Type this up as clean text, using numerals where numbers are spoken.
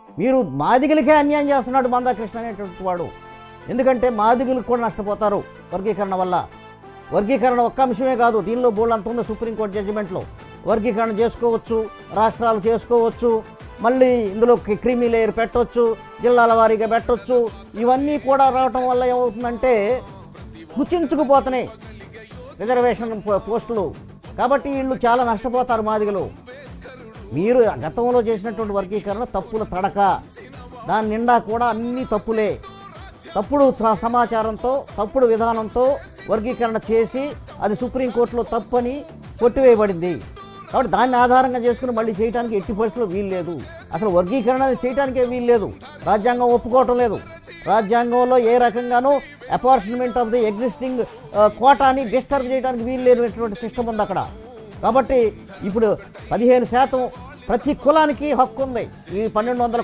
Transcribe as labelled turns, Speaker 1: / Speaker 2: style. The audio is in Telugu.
Speaker 1: మీరు మాదిగలకే అన్యాయం చేస్తున్నాడు మందాకృష్ణ అనేటువంటి వాడు. ఎందుకంటే మాదిగలకు కూడా నష్టపోతారు వర్గీకరణ వల్ల. వర్గీకరణ ఒక్క అంశమే కాదు, దీనిలో బోల్డ్ అంత ఉంది సుప్రీంకోర్టు జడ్జిమెంట్లో. వర్గీకరణ చేసుకోవచ్చు, రాష్ట్రాలు చేసుకోవచ్చు, మళ్ళీ ఇందులో క్రీమీ లేయర్ పెట్టవచ్చు, జిల్లాల వారీగా పెట్టవచ్చు. ఇవన్నీ కూడా రావటం వల్ల ఏమవుతుందంటే కుచించుకుపోతున్నాయి రిజర్వేషన్ పోస్టులు. కాబట్టి వీళ్ళు చాలా నష్టపోతారు మాదిగలు. మీరు గతంలో చేసినటువంటి వర్గీకరణ తప్పుల తడక, దాని నిండా కూడా అన్ని తప్పులే. తప్పుడు సమాచారంతో, తప్పుడు విధానంతో వర్గీకరణ చేసి అది సుప్రీంకోర్టులో తప్పని కొట్టివేయబడింది. కాబట్టి దాన్ని ఆధారంగా చేసుకుని మళ్ళీ చేయడానికి ఎట్టి పరిస్థితుల్లో వీల్లేదు. అసలు వర్గీకరణ చేయడానికే వీల్లేదు, రాజ్యాంగం ఒప్పుకోవటం లేదు. రాజ్యాంగంలో ఏ రకంగానూ అపార్ట్మెంట్ ఆఫ్ ది ఎగ్జిస్టింగ్ కోటాని డిస్టర్బ్ చేయడానికి వీల్లేనటువంటి సిస్టమ్ ఉంది అక్కడ. కాబట్టి ఇప్పుడు 15% ప్రతి కులానికి హక్కు ఉంది ఈ 1200